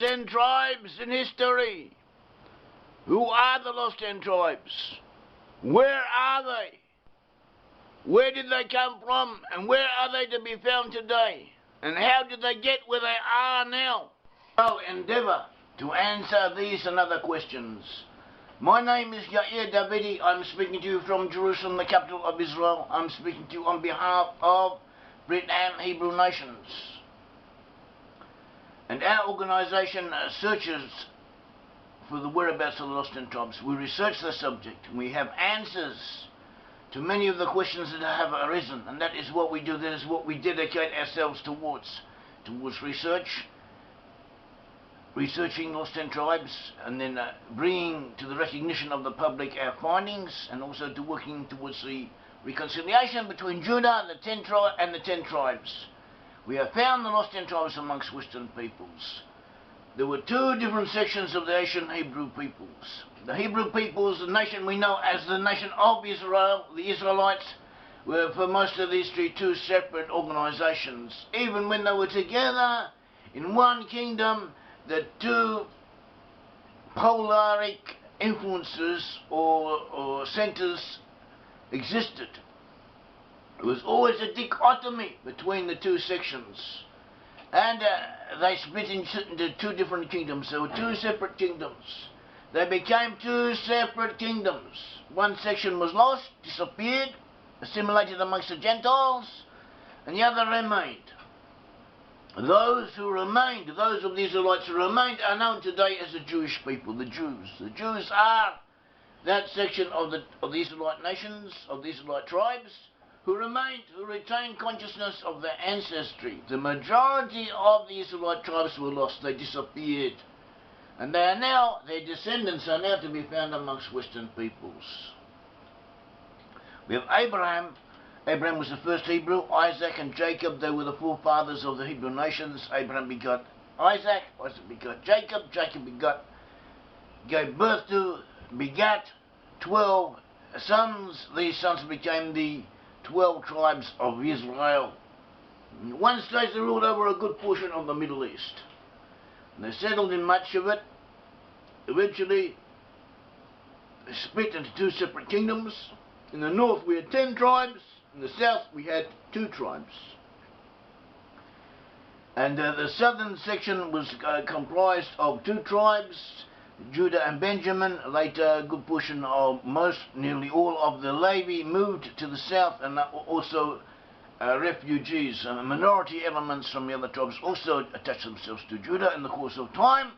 10 tribes in history. Who are the lost 10 tribes? Where are they? Where did they come from, and where are they to be found today? And how did they get where they are now? I'll endeavour to answer these and other questions. My name is Yair Davidiy. I'm speaking to you from Jerusalem, the capital of Israel. I'm speaking to you on behalf of Brit-Am Hebrew nations. And our organisation searches for the whereabouts of the lost 10 tribes. We research the subject. We have answers to many of the questions that have arisen, and that is what we do. That is what we dedicate ourselves towards researching lost 10 tribes, and then bringing to the recognition of the public our findings, and also to working towards the reconciliation between Judah and the 10 tribes. We have found the lost 10 tribes amongst Western peoples. There were two different sections of the ancient Hebrew peoples. The Hebrew peoples, the nation we know as the nation of Israel, the Israelites, were for most of history two separate organizations. Even when they were together in one kingdom, the two polaric influences or centers existed. There was always a dichotomy between the two sections. And they split into two different kingdoms. There were two separate kingdoms. They became two separate kingdoms. One section was lost, disappeared, assimilated amongst the Gentiles, and the other remained. Those who remained, those of the Israelites who remained, are known today as the Jewish people, the Jews. The Jews are that section of the Israelite nations, of the Israelite tribes, who retained consciousness of their ancestry. The majority of the Israelite tribes were lost, they disappeared. And their descendants are now to be found amongst Western peoples. We have Abraham. Abraham was the first Hebrew. Isaac and Jacob, they were the forefathers of the Hebrew nations. Abraham begot Isaac. Isaac begot Jacob. Jacob begat 12 sons. These sons became the 12 tribes of Israel. At one stage they ruled over a good portion of the Middle East. And they settled in much of it. Eventually they split into two separate kingdoms. In the north we had 10 tribes. In the south we had 2 tribes. And the southern section was comprised of 2 tribes, Judah and Benjamin. Later, a good portion of nearly all of the Levi moved to the south, and also refugees, minority elements from the other tribes also attached themselves to Judah in the course of time.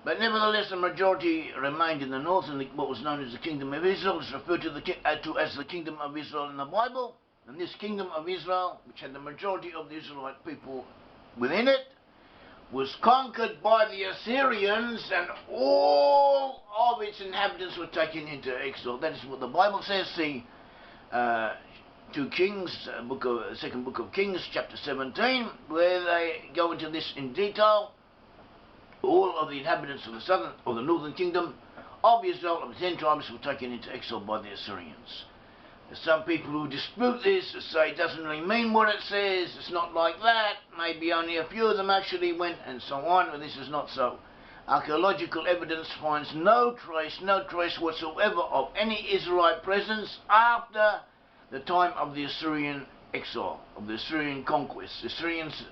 But nevertheless, the majority remained in the north, in what was known as the Kingdom of Israel. It's referred to as the Kingdom of Israel in the Bible. And this Kingdom of Israel, which had the majority of the Israelite people within it, was conquered by the Assyrians, and all of its inhabitants were taken into exile. That is what the Bible says. See 2 Kings, second book of Kings, chapter 17, where they go into this in detail. All of the inhabitants of the southern or the northern kingdom of Israel, of the 10 tribes, were taken into exile by the Assyrians. There's some people who dispute this, say it doesn't really mean what it says, it's not like that, maybe only a few of them actually went, and so on, but this is not so. Archaeological evidence finds no trace whatsoever of any Israelite presence after the time of the Assyrian exile, of the Assyrian conquest. The Assyrians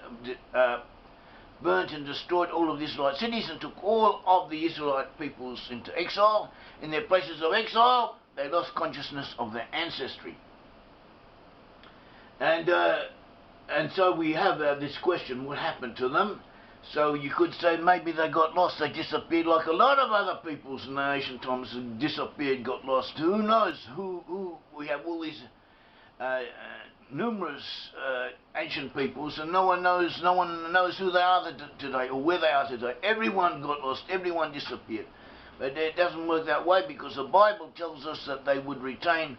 burnt and destroyed all of the Israelite cities and took all of the Israelite peoples into exile. In their places of exile, they lost consciousness of their ancestry. And so we have this question, what happened to them? So you could say maybe they got lost, they disappeared like a lot of other peoples in the ancient times disappeared, got lost. Who knows? We have all these numerous ancient peoples, and no one knows who they are today or where they are today. Everyone got lost, everyone disappeared. But it doesn't work that way, because the Bible tells us that they would retain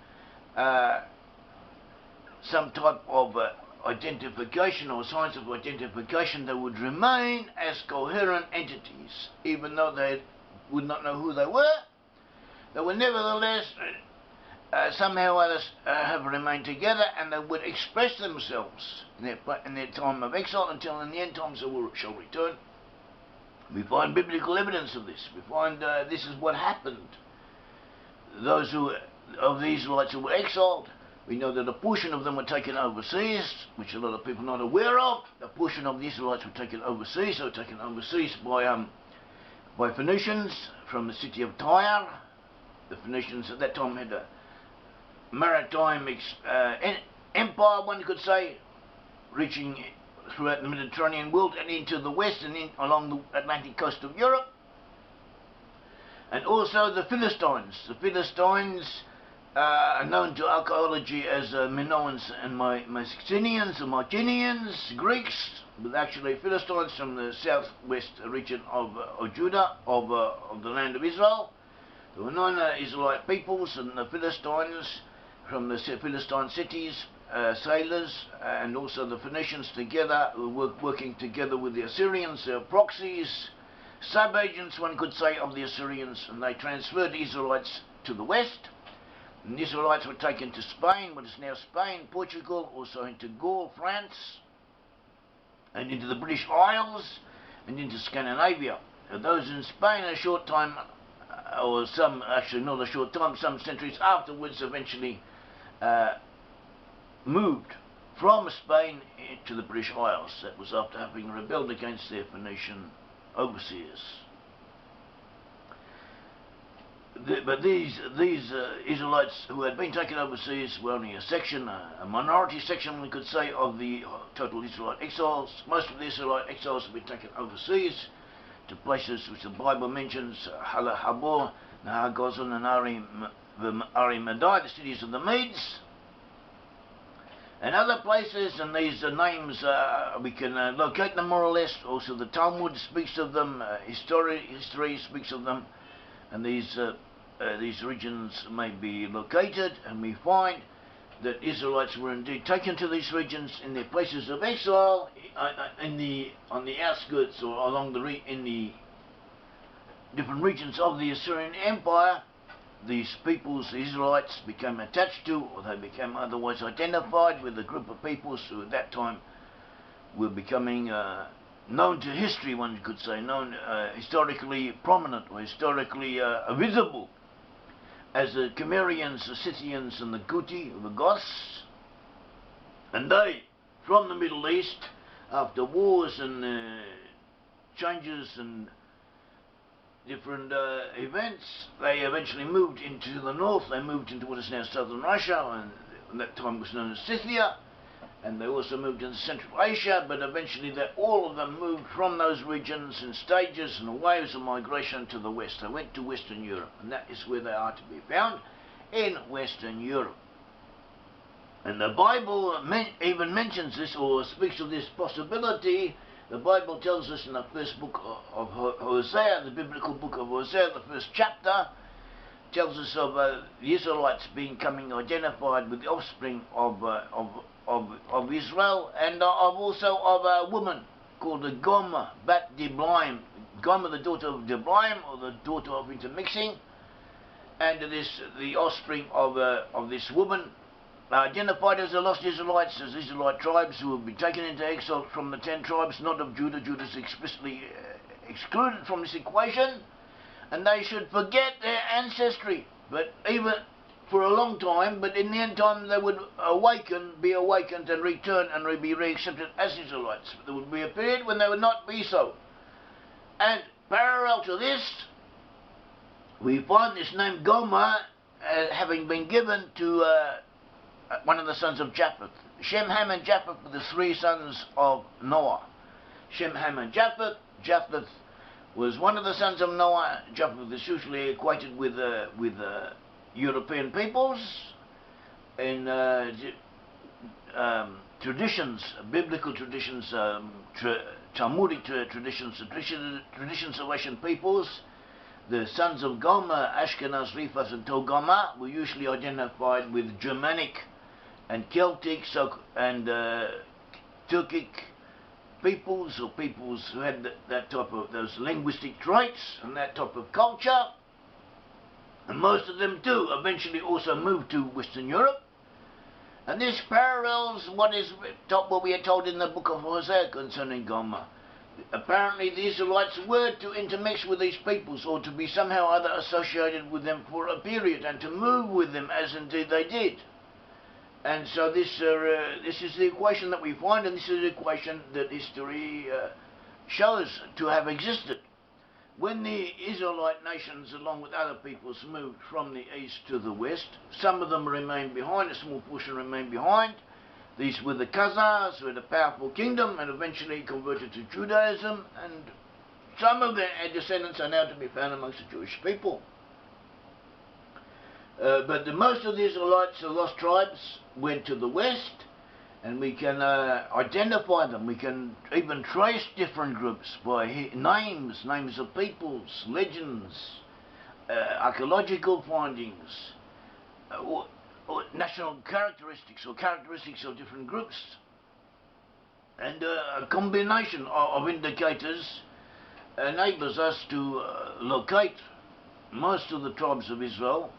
some type of identification or signs of identification. They would remain as coherent entities, even though they would not know who they were. They would nevertheless somehow or others have remained together, and they would express themselves in their time of exile until in the end times they shall return. We find biblical evidence of this. We find this is what happened. Those of the Israelites who were exiled, we know that a portion of them were taken overseas, which a lot of people are not aware of. A portion of the Israelites were taken overseas. They were taken overseas by Phoenicians from the city of Tyre. The Phoenicians at that time had a maritime empire, one could say, reaching throughout the Mediterranean world and into the west and along the Atlantic coast of Europe. And also the Philistines. The Philistines are known to archaeology as Minoans and Mycenaeans or Marcinians, Greeks, but actually Philistines from the southwest region of Judah, of the land of Israel. There were 9 Israelite peoples, and the Philistines from the Philistine cities, sailors, and also the Phoenicians together, working together with the Assyrians, their proxies, sub-agents, one could say, of the Assyrians, and they transferred the Israelites to the west. And the Israelites were taken to Spain, what is now Spain, Portugal, also into Gaul, France, and into the British Isles, and into Scandinavia. And those in Spain, a short time, or some, actually not a short time, some centuries afterwards, eventually moved from Spain to the British Isles. That was after having rebelled against their Phoenician overseers. But these Israelites who had been taken overseas were only a section, a minority section, we could say, of the total Israelite exiles. Most of the Israelite exiles have been taken overseas to places which the Bible mentions: Hala Habor, Nahar Gozan, and Ari Madai, the cities of the Medes, and other places. And these names, we can locate them more or less. Also the Talmud speaks of them, history speaks of them, and these regions may be located, and we find that Israelites were indeed taken to these regions in their places of exile, on the outskirts or in the different regions of the Assyrian Empire. These peoples, the Israelites, became attached to, or they became otherwise identified with a group of peoples who at that time were becoming known to history, one could say, known historically prominent or historically visible as the Cimmerians, the Scythians, and the Guti, the Goths. And they, from the Middle East, after wars and changes and different events, they eventually moved into the north. They moved into what is now southern Russia, and at that time was known as Scythia. And they also moved into Central Asia, but eventually all of them moved from those regions in stages and waves of migration to the west. They went to Western Europe, and that is where they are to be found, in Western Europe. And the Bible even mentions this, or speaks of this possibility. The Bible tells us in the first book of Hosea, the biblical book of Hosea, the first chapter, tells us of the Israelites becoming identified with the offspring of Israel, and also of a woman called the Gomer, Bat Diblaim. Gomer, the daughter of Diblaim, or the daughter of intermixing, and the offspring of this woman, identified as the lost Israelites, as Israelite tribes who have been taken into exile from the 10 tribes, not of Judah. Judah is explicitly excluded from this equation, and they should forget their ancestry. But even for a long time, but in the end time they would be awakened and return and be reaccepted as Israelites. But there would be a period when they would not be so. And parallel to this, we find this name Gomer having been given to one of the sons of Japheth. Shem, Ham, and Japheth were the 3 sons of Noah. Shem, Ham, and Japheth. Japheth was one of the sons of Noah. Japheth is usually equated with European peoples in traditions, biblical traditions, Talmudic traditions, traditions of Asian peoples. The sons of Gomer, Ashkenaz, Rifas, and Togarmah, were usually identified with Germanic and Celtic and Turkic peoples, or peoples who had that type of those linguistic traits and that type of culture. And most of them too eventually also moved to Western Europe. And this parallels what we are told in the book of Hosea concerning Gomer. apparently the Israelites were to intermix with these peoples, or to be somehow or other associated with them for a period, and to move with them, as indeed they did. And so this is the equation that we find, and this is the equation that history shows to have existed. When the Israelite nations, along with other peoples, moved from the east to the west, some of them remained behind, a small portion remained behind. These were the Khazars, who had a powerful kingdom and eventually converted to Judaism, and some of their descendants are now to be found amongst the Jewish people. But most of the Israelites, the lost tribes, went to the west, and we can identify them. We can even trace different groups by names of peoples, legends, archaeological findings, or national characteristics, or characteristics of different groups. And a combination of indicators enables us to locate most of the tribes of Israel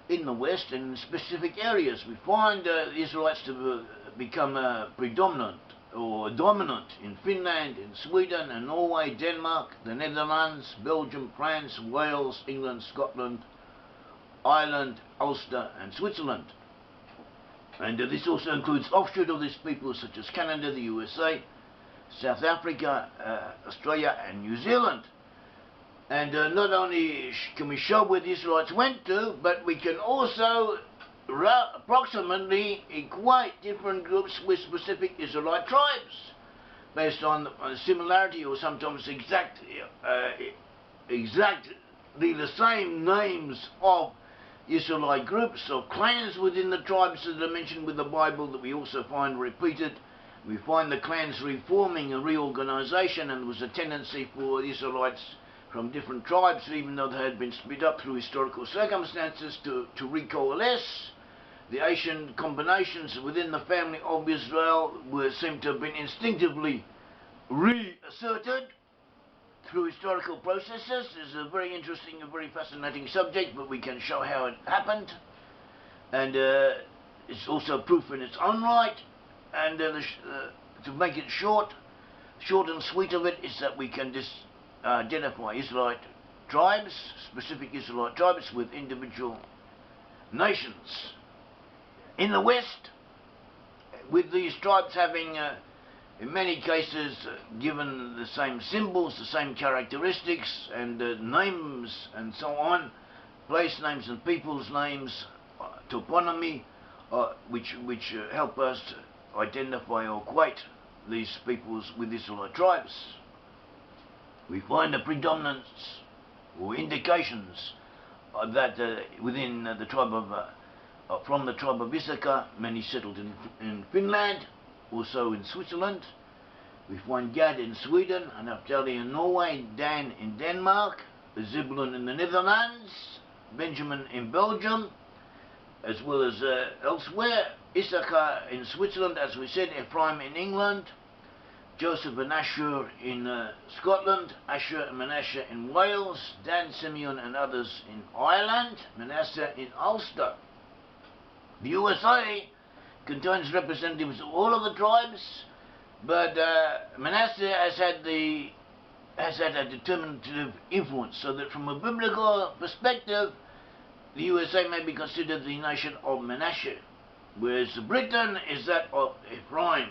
in the west and in specific areas. We find the Israelites to become predominant or dominant in Finland, in Sweden, and Norway, Denmark, the Netherlands, Belgium, France, Wales, England, Scotland, Ireland, Ulster, and Switzerland. And this also includes offshoot of these peoples such as Canada, the USA, South Africa, Australia, and New Zealand. And not only can we show where the Israelites went to, but we can also approximately equate different groups with specific Israelite tribes based on similarity, or sometimes exactly the same names of Israelite groups, of clans within the tribes that are mentioned with the Bible, that we also find repeated. We find the clans reforming and reorganization, and there was a tendency for the Israelites from different tribes, even though they had been split up through historical circumstances, to recoalesce. The ancient combinations within the family of Israel seem to have been instinctively reasserted through historical processes. It's a very interesting and very fascinating subject, but we can show how it happened. And it's also proof in its own right. And to make it short and sweet of it, is that we can identify Israelite tribes, specific Israelite tribes, with individual nations. In the West, with these tribes having, in many cases, given the same symbols, the same characteristics, and names and so on, place names and people's names, toponymy, which help us identify or equate these peoples with Israelite tribes. We find the predominance or indications that within the tribe of, from the tribe of Issachar, many settled in Finland, also in Switzerland. We find Gad in Sweden, and Naphtali in Norway, Dan in Denmark, Zebulun in the Netherlands, Benjamin in Belgium, as well as elsewhere. Issachar in Switzerland, as we said, Ephraim in England, Joseph and Asher in Scotland, Asher and Manasseh in Wales, Dan, Simeon and others in Ireland, Manasseh in Ulster. The USA contains representatives of all of the tribes, but Manasseh has had a determinative influence, so that from a biblical perspective, the USA may be considered the nation of Manasseh, whereas Britain is that of Ephraim.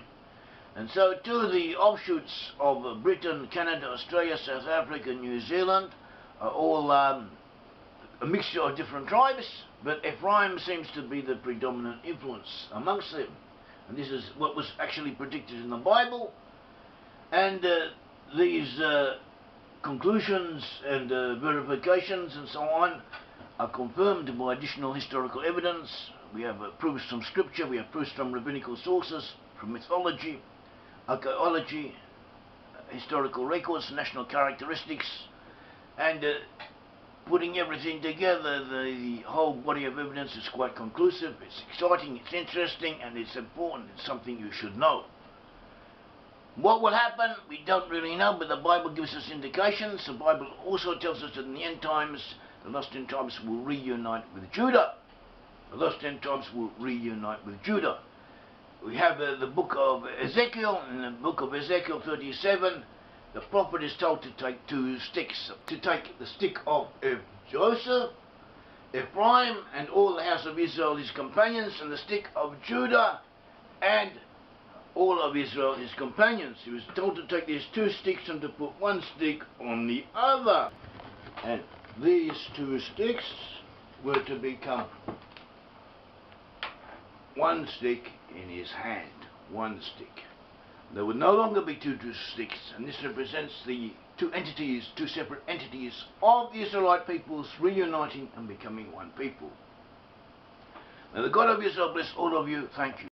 And so too the offshoots of Britain, Canada, Australia, South Africa, New Zealand are all a mixture of different tribes, but Ephraim seems to be the predominant influence amongst them. And this is what was actually predicted in the Bible. And these conclusions and verifications and so on are confirmed by additional historical evidence. We have proofs from scripture, we have proofs from rabbinical sources, from mythology, archaeology, historical records, national characteristics, and putting everything together, the whole body of evidence is quite conclusive. It's exciting, it's interesting, and it's important. It's something you should know. What will happen, we don't really know, but the Bible gives us indications. The Bible also tells us that in the end times, the lost 10 tribes will reunite with Judah. The lost 10 tribes will reunite with Judah. We have the book of Ezekiel. In the book of Ezekiel 37, the prophet is told to take two sticks, to take the stick of Joseph, Ephraim, and all the house of Israel his companions, and the stick of Judah, and all of Israel his companions. He was told to take these two sticks and to put one stick on the other. And these two sticks were to become one stick in his hand. One stick. There would no longer be two sticks, and this represents the two entities, two separate entities of the Israelite peoples reuniting and becoming one people. May the God of Israel bless all of you. Thank you.